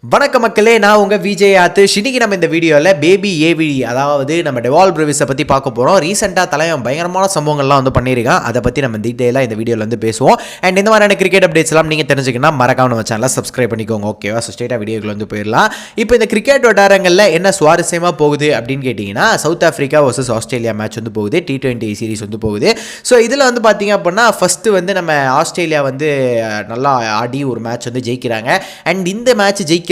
வணக்க மக்களே, நான் உங்கள் விஜய் ஆத்திஷ். இன்னைக்கு நம்ம இந்த வீடியோவில் பேபி ஏவிடி, அதாவது நம்ம டெவால் பிரவிஸை பற்றி பார்க்க போகிறோம். ரீசெண்டாக தலைவன் பயங்கரமான சம்பவங்கள்லாம் வந்து பண்ணியிருக்கான். அதை பற்றி நம்ம டீட்டெயிலாக இந்த வீடியோவில் வந்து பேசுவோம். அண்ட் இந்த மாதிரியான கிரிக்கெட் அப்டேட்ஸ்லாம் நீங்கள் தெரிஞ்சுக்கணும், மறக்காம நம்ம சேனலை சப்ஸ்கிரைப் பண்ணிக்கோங்க. ஓகேவா? ஸோ ஸ்ட்ரெயிட்டாக வீடியோக்குள்ள வந்து போயிடலாம். இப்போ இந்த கிரிக்கெட் வட்டாரங்களில் என்ன சுவாரஸ்யமாக போகுது அப்படின்னு கேட்டிங்கன்னா, south Africa versus Australia match வந்து போகுது. T20 சீரிஸ் வந்து போகுது. ஸோ இதில் வந்து பார்த்தீங்க அப்படின்னா, ஃபஸ்ட்டு வந்து நம்ம ஆஸ்திரேலியா வந்து நல்லா ஆடி ஒரு மேட்ச் வந்து ஜெயிக்கிறாங்க. அண்ட் இந்த மேட்ச் ஜெயிக்கிறதுக்கான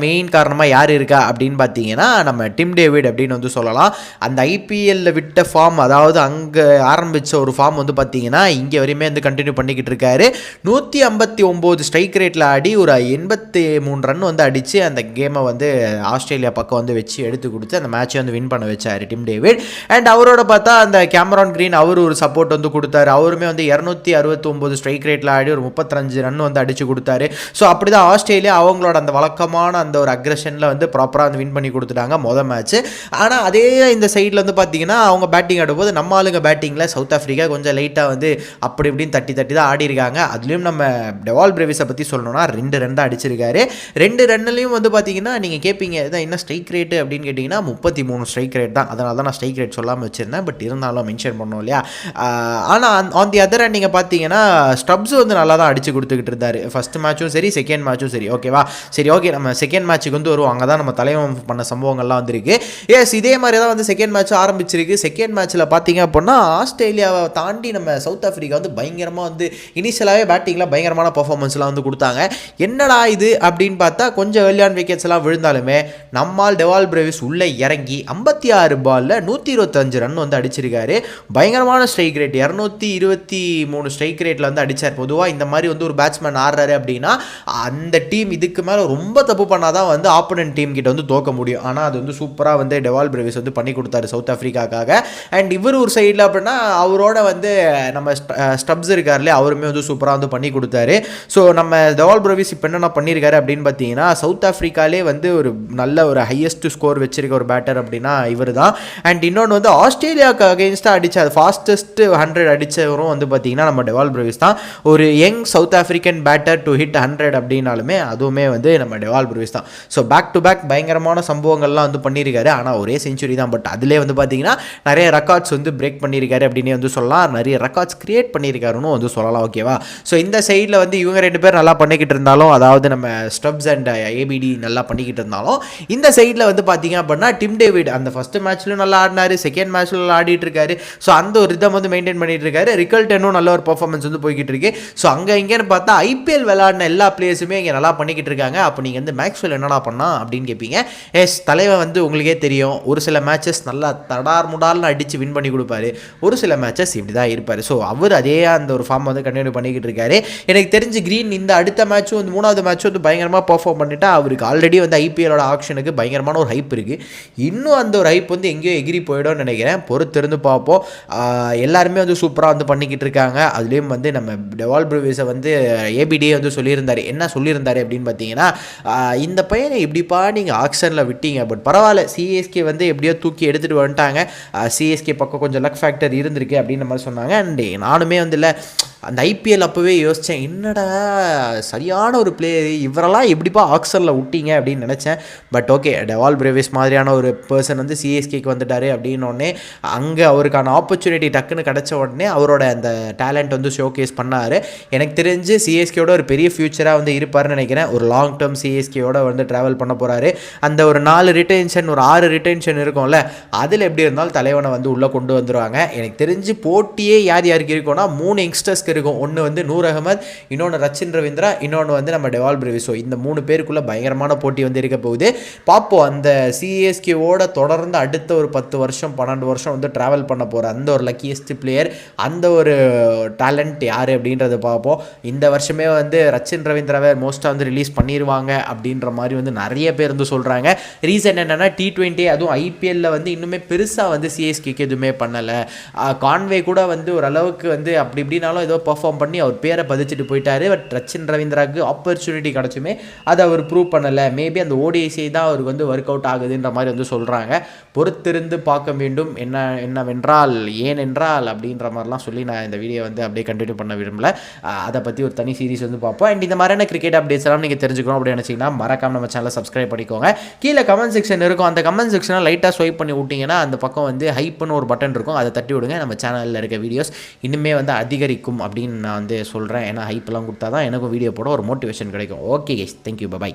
மெயின் காரணமாக யார் இருக்கா அப்படின்னு பார்த்தீங்கன்னா, நம்ம டிம் டேவிட் அப்படின்னு வந்து சொல்லலாம். அந்த ஐபிஎல்ல விட்ட ஃபார்ம், அதாவது அங்கே ஆரம்பித்த ஒரு ஃபார்ம் வந்து பார்த்தீங்கன்னா இங்கே வரையுமே வந்து கண்டினியூ பண்ணிக்கிட்டு இருக்காரு. 159 ஸ்ட்ரைக் ரேட்டில் ஆடி ஒரு 83 ரன் வந்து அடித்து அந்த கேமை வந்து ஆஸ்திரேலியா பக்கம் வந்து வச்சு எடுத்து கொடுத்து அந்த மேட்சை வந்து வின் பண்ண வச்சார் டிம் டேவிட். அண்ட் அவரோட பார்த்தா அந்த கேமரான் கிரீன் அவர் ஒரு சப்போர்ட் வந்து கொடுத்தாரு. அவருமே வந்து 269 ஸ்ட்ரைக் ரேட்டில் ஆடி ஒரு 35 ரன் வந்து அடித்து கொடுத்தாரு. ஸோ அப்படி தான் ஆஸ்திரேலியா அவங்களோட அந்த வழக்கமான அந்த ஒரு அக்ரெஷனில் வந்து ப்ராப்பராக வந்து வின் பண்ணி கொடுத்துட்டாங்க மொதல் மேட்ச்சு. ஆனால் அதே இந்த சைடில் வந்து பார்த்தீங்கன்னா அவங்க பேட்டிங் ஆடும்போது நம்ம ஆளுங்க பேட்டிங்கில் சவுத் ஆஃப்ரிக்கா கொஞ்சம் லைட்டாக வந்து அப்படி இப்படின்னு தட்டி தான் ஆடி இருக்காங்க. அதுலேயும் நம்ம டெவால் பிரவிஸை பற்றி சொல்லணும்னா 2 ரன் தான் அடிச்சிருக்காரு. 2 ரன்லையும் வந்து பார்த்தீங்கன்னா நீங்கள் கேட்பீங்க இதான் என்ன ஸ்ட்ரைக் ரேட்டு அப்படின்னு கேட்டிங்கன்னா 33 ஸ்ட்ரைக் ரேட் தான். அதனால தான் நான் ஸ்ட்ரைக் ரேட் சொல்லாமல் வச்சுருந்தேன். பட் இருந்தாலும் மென்ஷன் பண்ணோம் இல்லையா. ஆனால் ஆன் தி அதர் நீங்கள் பார்த்தீங்கன்னா ஸ்டப்ஸ் வந்து நல்லா தான் அடிச்சு கொடுத்துக்கிட்டு இருந்தார். ஃபஸ்ட் மேட்சும் சரி, செகண்ட் மேட்சும் சரி. ஓகேவா? சரி, ஓகே, நம்ம செகண்ட் மேட்சுக்கு வந்து வருவோம். அங்கே தான் நம்ம தலைவன் பண்ண சம்பவங்கள்லாம் வந்திருக்கு. எஸ், இதே மாதிரி தான் வந்து செகண்ட் மேட்ச் ஆரம்பிச்சிருக்கு. செகண்ட் மேட்ச்சில் பார்த்தீங்க அப்படின்னா ஆஸ்திரேலியாவை தாண்டி நம்ம சவுத் ஆஃப்ரிக்கா வந்து பயங்கரமாக வந்து இனிஷியலாகவே பேட்டிங்கில் பயங்கரமான பர்ஃபார்மன்ஸ்லாம் வந்து கொடுத்தாங்க. என்னடா இது அப்படின்னு பார்த்தா கொஞ்சம் ஏர்லியான் விக்கெட்ஸ் எல்லாம் விழுந்தாலுமே நம்மால் டெவால் பிரவிஸ் உள்ளே இறங்கி 56 பாலில் 125 ரன் வந்து அடிச்சிருக்காரு. பயங்கரமான ஸ்ட்ரைக் ரேட் 223 ஸ்ட்ரைக் ரேட்டில் வந்து அடித்தார். பொதுவாக இந்த மாதிரி வந்து ஒரு பேட்ஸ்மேன் ஆடுறாரு அப்படின்னா அந்த டீம் இதுக்கு மேலே ரொம்ப தப்பு பண்ணால் தான் வந்து ஆப்போனன்ட் டீம் கிட்ட வந்து தோக்க முடியும். ஆனால் அது வந்து சூப்பராக வந்து டெவால் பிரவிஸ் வந்து பண்ணி கொடுத்தாரு சவுத் ஆஃப்ரிக்காக்காக. அண்ட் இவர் ஒரு சைடில் அப்படின்னா அவரோட வந்து நம்ம ஸ்டப்ஸ் இருக்கார்லே, அவருமே வந்து சூப்பராக வந்து பண்ணி கொடுத்தாரு. ஸோ நம்ம டெவால் பிரவிஸ் இப்போ என்னென்ன பண்ணியிருக்காரு அப்படின்னு பார்த்தீங்கன்னா, சவுத் ஆஃப்ரிக்காலே வந்து ஒரு நல்ல ஒரு ஹையஸ்ட் ஸ்கோர் வச்சிருக்க ஒரு பேட்டர் அப்படின்னா இவர் தான். அண்ட் இன்னொன்று வந்து ஆஸ்திரேலியாவுக்கு அகெயின்ஸ்டாக அடித்த ஃபாஸ்டஸ்ட் 100 அடித்தவரும் வந்து பார்த்தீங்கன்னா நம்ம டெவால் பிரவிஸ் தான். ஒரு young South African batter to hit 100 அப்படின்னாலுமே அதுவுமே வந்து நம்ம டெவால் பிரவிஸ் தான். ஸோ பேக் டு பேக் பயங்கரமான சம்பவங்கள்லாம் வந்து பண்ணியிருக்காரு. ஆனால் ஒரே செஞ்சுரி தான். பட் அதிலே வந்து பார்த்தீங்கன்னா நிறைய ரெக்கார்ட்ஸ் வந்து பிரேக் பண்ணியிருக்காரு அப்படின்னு வந்து சொல்லலாம். நிறைய ரெக்கார்ட்ஸ் கிரியேட் பண்ணியிருக்காருன்னு வந்து சொல்லலாம். ஓகேவா? ஸோ இந்த சைடில் வந்து இவங்க 2 பேர் நல்லா பண்ணிக்கிட்டு இருந்தாலும், அதாவது நம்ம ஸ்டப்ஸ் அண்ட் ஏபிடி நல்லா பண்ணிக்கிட்டு இருந்தாலும், இந்த சைடில் வந்து பார்த்தீங்க அப்படின்னா டிம் டேவிட் அந்த ஃபர்ஸ்ட் மேட்ச்லையும் நல்லா ஆடினாரு, செகண்ட் மேட்ச்ல நல்லா ஆடிட்டு இருக்காரு. ஸோ அந்த ஒரு ரிதம் வந்து மெயின்டைன் பண்ணிட்டு இருக்காரு. ரிக்கல்டனும் நல்ல ஒரு பர்ஃபார்மன்ஸ் வந்து போய்கிட்டு இருக்கு. ஸோ அங்கே இங்கேன்னு பார்த்தா ஐபிஎல் விளையாடின எல்லா பிளேயர்ஸுமே இங்கே நல்லா பண்ணிக்கிட்டு இருக்காங்க. அப்போ நீங்கள் வந்து மேக்ஸ்வெல் என்னடா பண்ணா அப்படின்னு கேட்பீங்க. எஸ், தலைவன் வந்து உங்களுக்கே தெரியும், ஒரு சில மேட்சஸ் நல்லா தடார் முடால்னு அடித்து வின் பண்ணி கொடுப்பாரு, ஒரு சில மேட்சஸ் இப்படி தான் இருப்பார். ஸோ அவர் அதே அந்த ஒரு ஃபார்ம் வந்து கண்டினியூ பண்ணிக்கிட்டு இருக்காரு. எனக்கு தெரிஞ்சு கிரீன் இந்த அடுத்த மேட்சும் வந்து 3வது மேட்சும் வந்து பயங்கரமாக பர்ஃபார்ம் பண்ணிட்டா அவருக்கு ஆல்ரெடி வந்து ஐபிஎலோட ஆக்ஷனுக்கு பயங்கரமான ஒரு ஹைப் இருக்குது. இன்னும் அந்த ஒரு ஹைப் வந்து எங்கேயோ எகிரி போயிடும்னு நினைக்கிறேன். பொறுத்திருந்து பார்ப்போம். எல்லாருமே வந்து சூப்பராக வந்து பண்ணிக்கிட்டு இருக்காங்க. அதுலேயும் வந்து நம்ம டெவால் பிரவிஸை வந்து ஏபிடியே வந்து சொல்லியிருந்தார். என்ன சொல்லியிருந்தார் அப்படின்னு பார்த்தீங்கன்னா, இந்த பையனை எப்படிப்பா நீங்கள் ஆக்ஷனில் விட்டீங்க, பட் பரவாயில்ல, சிஎஸ்கே வந்து எப்படியோ தூக்கி எடுத்துகிட்டு வந்துட்டாங்க, சிஎஸ்கே பக்கம் கொஞ்சம் லக் ஃபேக்டர் இருந்திருக்கு அப்படின்ற மாதிரி சொன்னாங்க. அண்ட் நானுமே வந்து இல்லை, அந்த ஐபிஎல் அப்போவே யோசித்தேன், என்னடா சரியான ஒரு பிளேயர், இவரெல்லாம் எப்படிப்பா ஆக்ஷனில் விட்டீங்க அப்படின்னு நினச்சேன். பட் ஓகே, டெவால் பிரவிஸ் மாதிரியான ஒரு பர்சன் வந்து சிஎஸ்கேக்கு வந்துட்டார் அப்படின்னோடனே அங்கே அவருக்கான ஆப்பர்ச்சுனிட்டி டக்குன்னு கிடச்ச உடனே அவரோட அந்த டேலண்ட் வந்து ஷோகேஸ் பண்ணார். எனக்கு தெரிஞ்சு சிஎஸ்கேயோட ஒரு பெரிய ஃபியூச்சராக வந்து இருப்பார்னு நினைக்கிறேன். ஒரு லாங் டேர்ம் சிஎஸ்கேயோட வந்து ட்ராவல் பண்ண போகிறாரு. அந்த ஒரு 4 ரிட்டென்ஷன், ஒரு 6 ரிட்டென்ஷன் இருக்கும்ல, அதில் எப்படி இருந்தாலும் தலைவனை வந்து உள்ளே கொண்டு வந்துடுவாங்க. எனக்கு தெரிஞ்சு போட்டியே யாருக்கு இருக்கும்னா 3 யங்ஸ்டர்ஸ்க்கு இருக்கும். ஒன்று வந்து நூர் அகமது, இன்னொன்று ரச்சின் ரவீந்திரா, இன்னொன்று வந்து நம்ம டெவால் பிரவிஸோ. இந்த 3 பேருக்குள்ள பயங்கரமான போட்டி வந்து இருக்க போகுது. பார்ப்போம், அந்த சிஎஸ்கேவோட தொடர்ந்து அடுத்த ஒரு 10 வருஷம் 12 வருஷம் வந்து ட்ராவல் பண்ண போகிற அந்த ஒரு லக்கியஸ்ட் பிளேயர், அந்த ஒரு டேலண்ட் யார் அப்படின்றத பார்ப்போம். இந்த வருஷமே வந்து ரச்சின் ரவீந்திராவை மோஸ்ட்டாக வந்து ரிலீஸ் பண்ணிடுவாங்க அப்படின்ற மாதிரி வந்து நிறைய பேர் வந்து சொல்கிறாங்க. ரீசன் என்னென்னா T20 அதுவும் ஐபிஎல்ல வந்து இன்னுமே பெருசாக வந்து சிஎஸ்கேக்கு எதுவுமே பண்ணலை. கான்வே கூட வந்து ஓரளவுக்கு வந்து அப்படி இப்படினாலும் ஏதோ பர்ஃபார்ம் பண்ணி அவர் பேரை பதிச்சுட்டு போயிட்டாரு. பட் ரச்சின் ரவீந்திராவுக்கு ஆப்பர்ச்சுனிட்டி கிடச்சுமே அதை அவர் ப்ரூவ் பண்ணலை. மேபி அந்த ஓடிஐசி தான் அவருக்கு வந்து ஒர்க் அவுட் ஆகுதுன்ற மாதிரி வந்து சொல்கிறாங்க. பொறுத்திருந்து பார்க்க வேண்டும் என்னவென்றால் ஏனென்றால் அப்படின்ற மாதிரிலாம் சொல்லி நான் இந்த வீடியோ வந்து அப்படியே கண்டினியூ பண்ண விரும்பல. அதை பற்றி ஒரு தனி சீரிஸ் வந்து பார்ப்போம். அண்ட் இந்த மாதிரியான கிரிக்கெட் அப்டேட்ஸ் எல்லாம் நீங்கள் தெரிஞ்சுக்கணும் அப்படின்னு நினச்சிங்கன்னா மறக்காம நம்ம சேனலை சப்ஸ்கிரைப் பண்ணிக்கோங்க. கீழே கமெண்ட் செக்ஷன் இருக்கும். அந்த கமெண்ட் செக்ஷனை லைட்டாக ஸ்வைப் பண்ணி விட்டிங்கன்னா அந்த பக்கம் வந்து ஹைப்னு ஒரு பட்டன் இருக்கும். அதை தட்டி விடுங்க. நம்ம சேனலில் இருக்க வீடியோஸ் இனிமேல் வந்து அதிகரிக்கும் அப்படின்னு நான் வந்து சொல்கிறேன். ஏன்னா ஹைப்லாம் கொடுத்தா தான் எனக்கும் வீடியோ போட ஒரு மோட்டிவேஷன் கிடைக்கும். Okay guys, thank you, by.